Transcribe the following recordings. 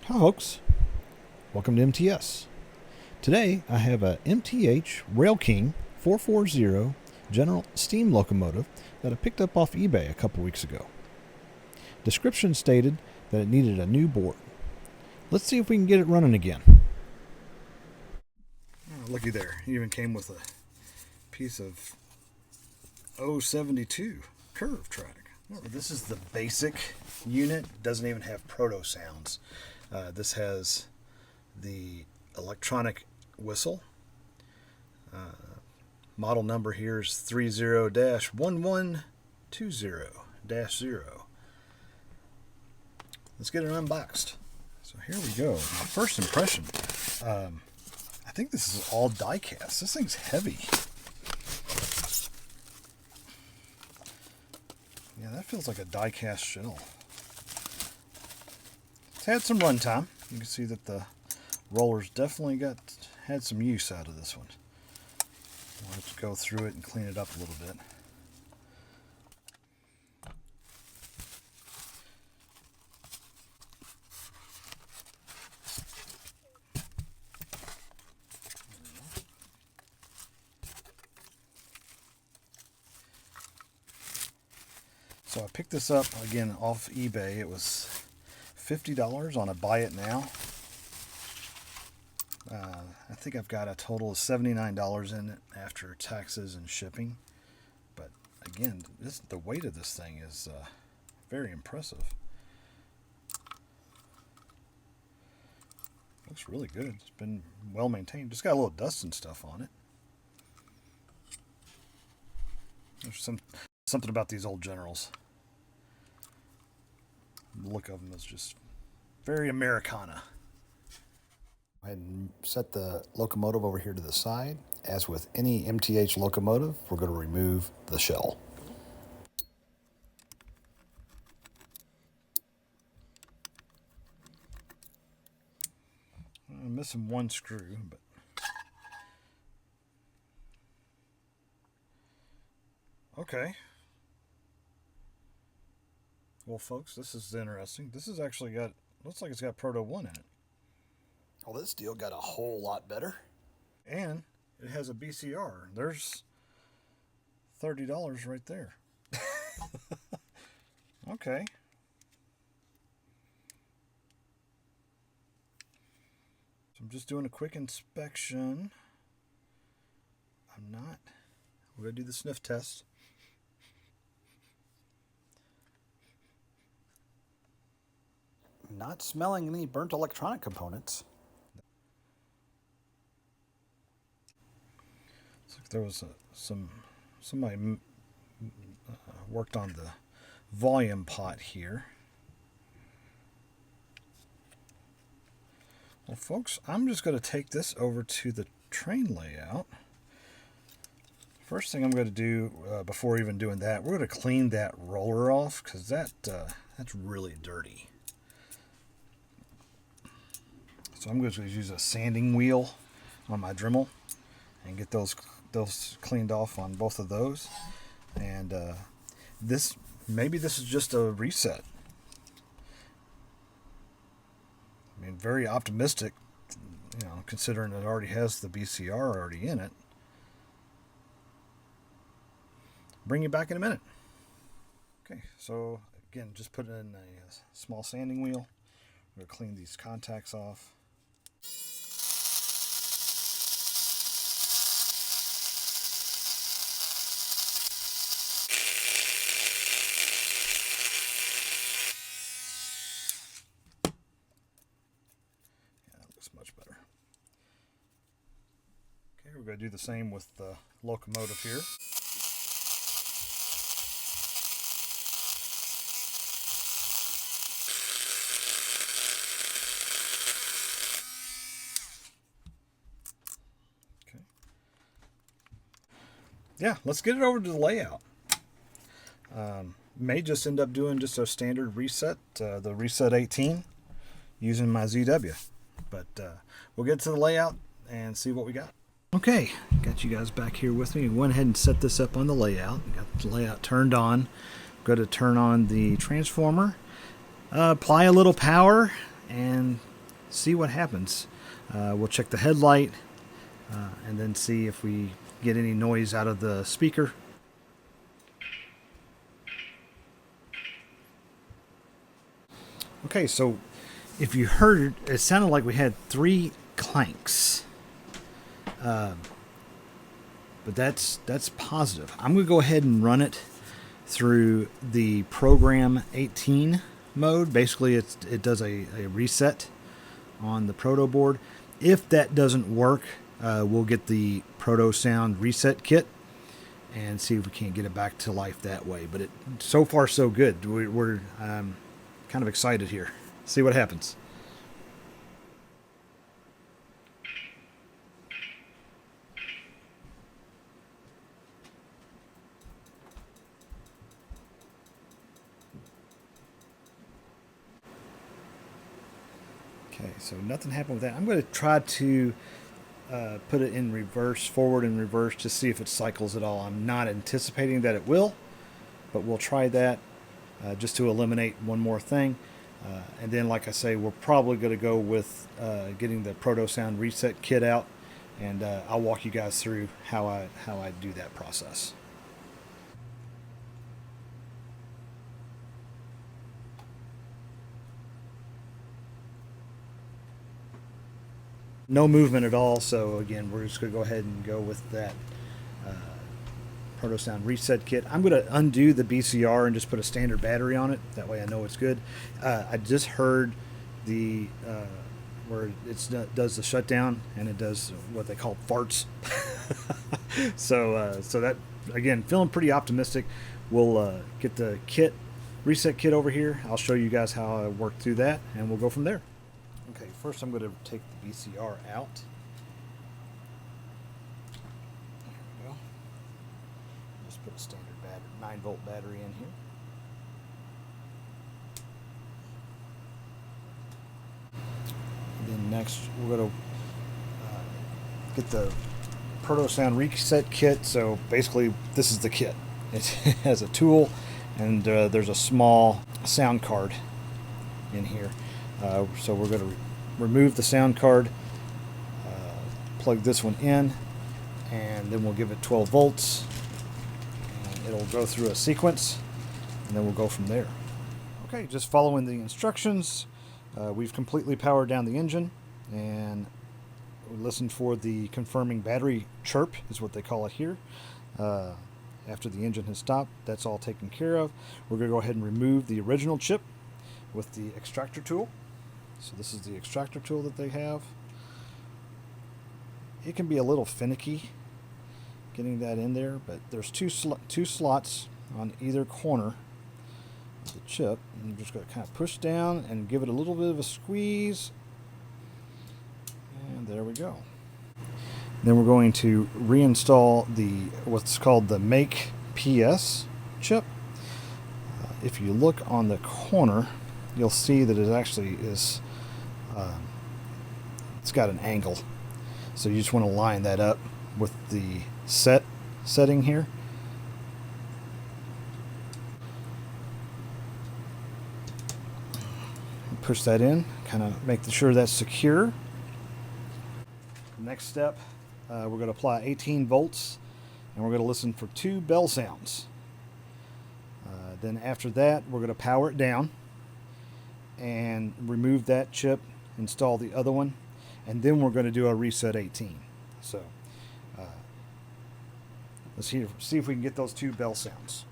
Hi folks, welcome to MTS. Today I have a MTH Railking 440 General Steam Locomotive that I picked up off eBay a couple weeks ago. Description stated that it needed a new board. Let's see if we can get it running again. Oh, looky there, it even came with a piece of 072 curve track. So this is the basic unit, doesn't even have ProtoSounds. This has the electronic whistle. Model number here is 30-1120-0. Let's get it unboxed. So here we go. My first impression. I think this is all die cast. This thing's heavy. Yeah, that feels like a die cast shell. It's had some run time. You can see that the rollers definitely had some use out of this one. Let's go through it and clean it up a little bit. So I picked this up again off eBay. It was $50 on a buy it now. I think I've got a total of $79 in it after taxes and shipping. But again, the weight of this thing is very impressive. Looks really good. It's been well maintained. Just got a little dust and stuff on it. There's something about these old Generals. The look of them is just very Americana. Go ahead and set the locomotive over here to the side. As with any MTH locomotive, we're going to remove the shell. I'm missing one screw, but okay. Well, folks, this is interesting. This has actually looks like it's got Proto 1 in it. Well, this deal got a whole lot better. And it has a BCR. There's $30 right there. Okay. So I'm just doing a quick inspection. We're going to do the sniff test. Not smelling any burnt electronic components. Looks like there was somebody worked on the volume pot here. Well, folks, I'm just going to take this over to the train layout. First thing I'm going to do before even doing that, we're going to clean that roller off because that's really dirty. So I'm going to use a sanding wheel on my Dremel and get those cleaned off on both of those. And maybe this is just a reset. I mean, very optimistic, considering it already has the BCR already in it. Bring you back in a minute. Okay, so again, just put it in a small sanding wheel. We're going to clean these contacts off. Much better. Okay, we're going to do the same with the locomotive here. Okay. Yeah, let's get it over to the layout. May just end up doing just a standard reset, the reset 18, using my ZW. But we'll get to the layout and see what we got. Okay, got you guys back here with me. Went ahead and set this up on the layout. Got the layout turned on. Go to turn on the transformer. Apply a little power and see what happens. We'll check the headlight and then see if we get any noise out of the speaker. Okay, so if you heard it, it sounded like we had 3 clanks. But that's positive. I'm going to go ahead and run it through the program 18 mode. Basically, it does a reset on the Proto board. If that doesn't work, we'll get the ProtoSound reset kit and see if we can't get it back to life that way. But so far so good. We're kind of excited here. See what happens. Okay, so nothing happened with that. I'm going to try to put it in reverse, forward and reverse, to see if it cycles at all. I'm not anticipating that it will, but we'll try that just to eliminate one more thing. And then, like I say, we're probably going to go with getting the ProtoSound reset kit out, and I'll walk you guys through how I do that process. No movement at all, so again, we're just going to go ahead and go with that ProtoSound reset kit. I'm going to undo the BCR and just put a standard battery on it. That way I know it's good. I just heard the where it does the shutdown, and it does what they call farts. So that, again, feeling pretty optimistic. We'll get the reset kit over here. I'll show you guys how I work through that, and we'll go from there. Okay, first I'm going to take the BCR out. There we go. Just put a standard 9-volt battery in here. And then next we're going to get the ProtoSound reset kit. So basically this is the kit. It has a tool, and there's a small sound card in here. So we're going to remove the sound card, plug this one in, and then we'll give it 12 volts. And it'll go through a sequence, and then we'll go from there. Okay, just following the instructions, we've completely powered down the engine, and we listened for the confirming battery chirp, is what they call it here. After the engine has stopped, that's all taken care of. We're going to go ahead and remove the original chip with the extractor tool. So this is the extractor tool that they have. It can be a little finicky getting that in there, but there's two slots on either corner of the chip. And you're just going to kind of push down and give it a little bit of a squeeze. And there we go. Then we're going to reinstall what's called the Make PS chip. If you look on the corner, you'll see that it actually is, it's got an angle. So you just want to line that up with the setting here. Push that in, kind of make sure that's secure. Next step, we're going to apply 18 volts, and we're going to listen for 2 bell sounds. Then after that, we're going to power it down and remove that chip, install the other one, and then we're going to do a reset 18. So let's see if we can get those 2 bell sounds.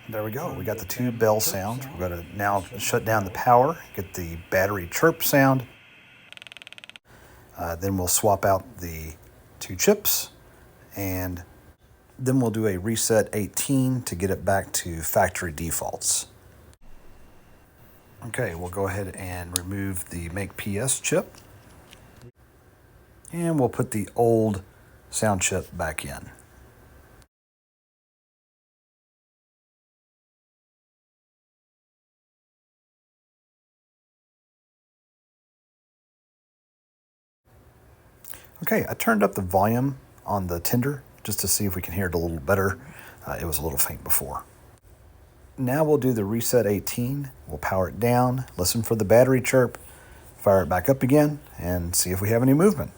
There we go. We got the 2 bell sounds. We're going to now shut down the power, get the battery chirp sound. Then we'll swap out the 2 chips, and then we'll do a reset 18 to get it back to factory defaults. Okay, we'll go ahead and remove the Make PS chip, and we'll put the old sound chip back in. Okay, I turned up the volume on the tender just to see if we can hear it a little better. It was a little faint before. now we'll do the reset 18. We'll power it down, listen for the battery chirp, fire it back up again, and see if we have any movement.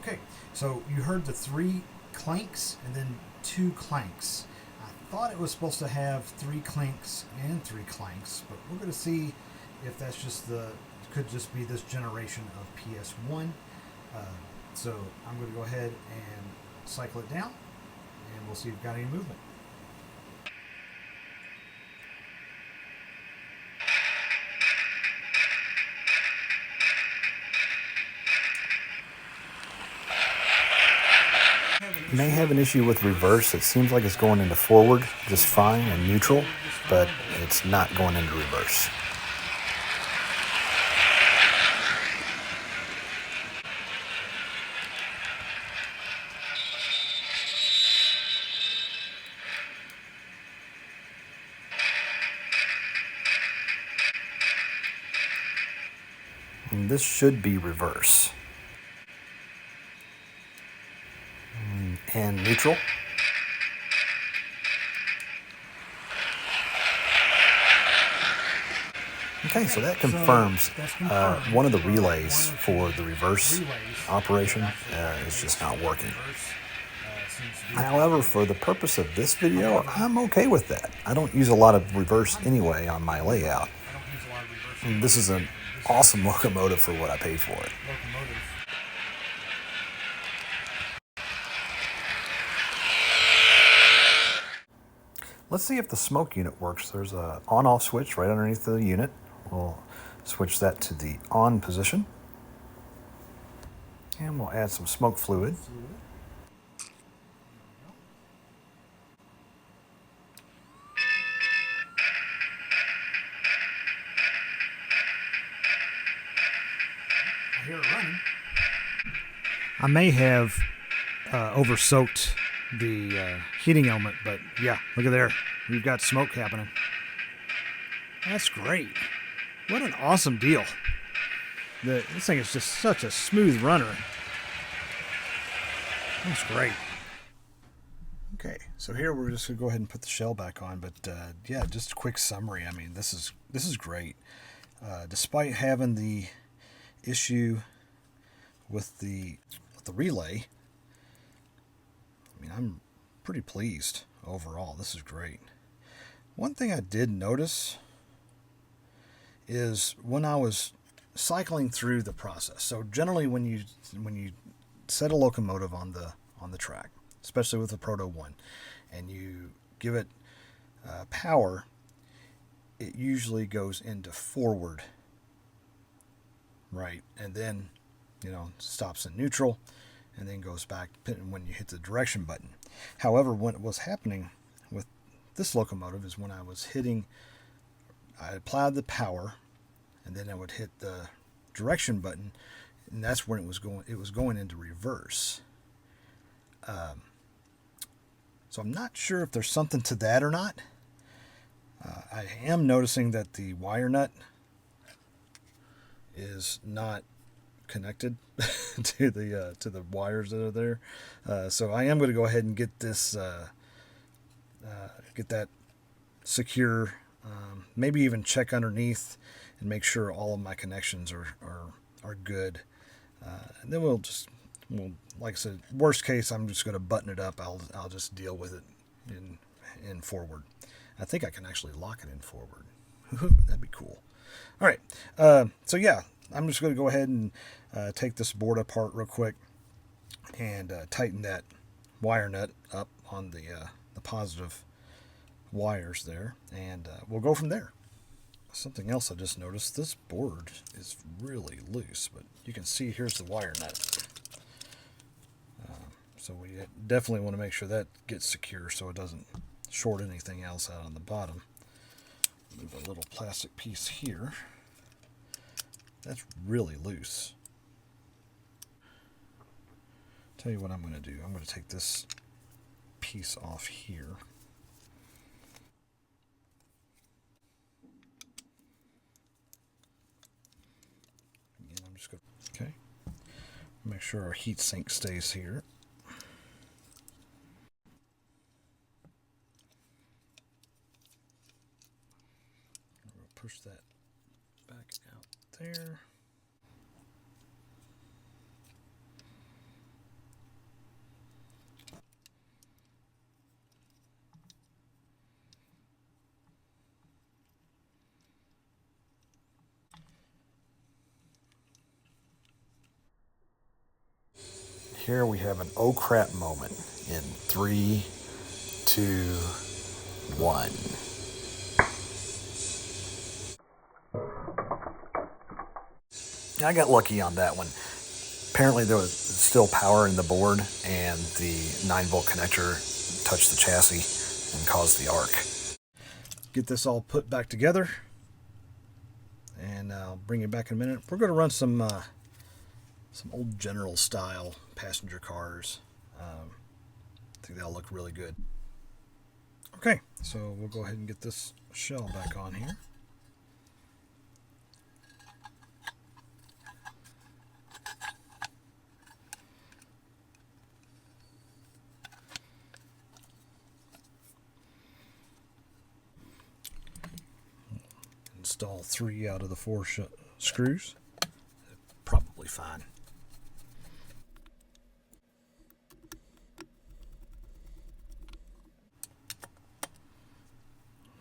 Okay, so you heard the 3 clanks and then 2 clanks. I thought it was supposed to have 3 clanks and 3 clanks, but we're going to see if that's just could just be this generation of PS1. So I'm going to go ahead and cycle it down, and we'll see if we've got any movement. May have an issue with reverse. It seems like it's going into forward just fine and neutral, but it's not going into reverse. And this should be reverse. And neutral. Okay, so that confirms one of the relays for the reverse operation is just not working. However, for the purpose of this video, I'm okay with that. I don't use a lot of reverse anyway on my layout. And this is an awesome locomotive for what I paid for it. Let's see if the smoke unit works. There's an on-off switch right underneath the unit. We'll switch that to the on position. And we'll add some smoke fluid. I hear it running. I may have over-soaked the heating element, but yeah, look at there. We've got smoke happening. That's great. What an awesome deal. This thing is just such a smooth runner. That's great. Okay, so here we're just gonna go ahead and put the shell back on, but yeah, just a quick summary. I mean, this is great. Despite having the issue with the relay, I mean, I'm pretty pleased overall. This is great. One thing I did notice is when I was cycling through the process. So generally, when you set a locomotive on the track, especially with the Proto 1, and you give it power, it usually goes into forward, right, and then stops in neutral, and then goes back when you hit the direction button. However, what was happening with this locomotive is when I applied the power, and then I would hit the direction button, and that's when it was going into reverse. So I'm not sure if there's something to that or not. I am noticing that the wire nut is not connected to the wires that are there. So I am going to go ahead and get this get that secure. Maybe even check underneath and make sure all of my connections are good. And then we'll like I said, worst case, I'm just going to button it up. I'll just deal with it in forward. I think I can actually lock it in forward. That'd be cool. All right. So yeah, I'm just going to go ahead and take this board apart real quick and tighten that wire nut up on the positive wires there, and we'll go from there. Something else I just noticed, this board is really loose, but you can see here's the wire nut. So we definitely want to make sure that gets secure so it doesn't short anything else out on the bottom. Move a little plastic piece here. That's really loose. Tell you what I'm going to do. I'm going to take this piece off here. just going to, okay. Make sure our heat sink stays here. We'll push that back out there. Here we have an oh crap moment in 3, 2, 1. I got lucky on that one. Apparently there was still power in the board and the 9-volt connector touched the chassis and caused the arc. Get this all put back together and I'll bring you back in a minute. We're going to run some old General style passenger cars. I think that'll look really good. Okay, so we'll go ahead and get this shell back on here. Install 3 out of the 4 screws. Probably fine.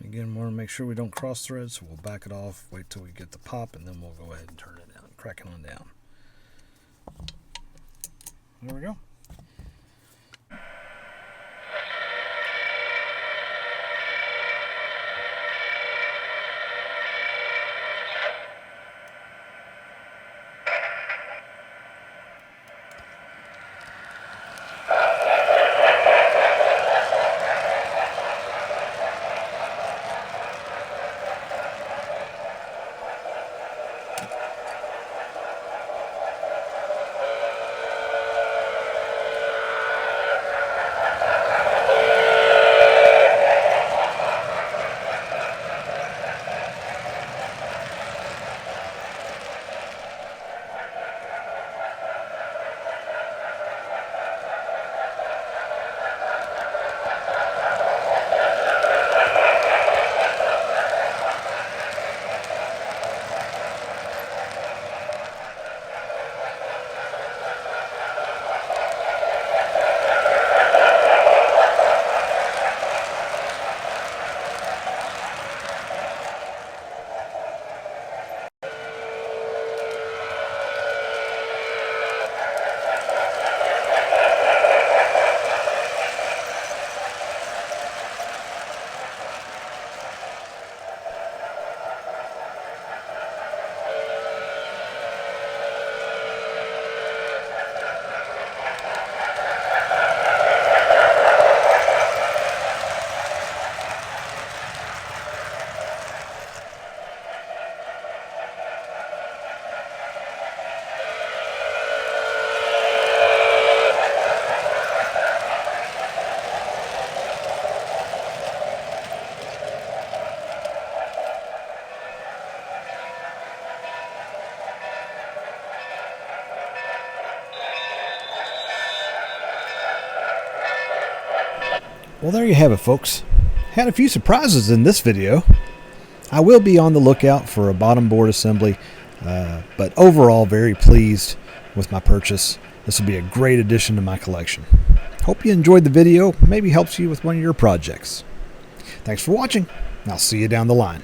Again, we want to make sure we don't cross thread, so we'll back it off, wait till we get the pop, and then we'll go ahead and turn it down, crack it on down. There we go. Well, there you have it, folks. Had a few surprises in this video. I will be on the lookout for a bottom board assembly, but overall very pleased with my purchase. This will be a great addition to my collection. Hope you enjoyed the video, maybe helps you with one of your projects. Thanks for watching, and I'll see you down the line.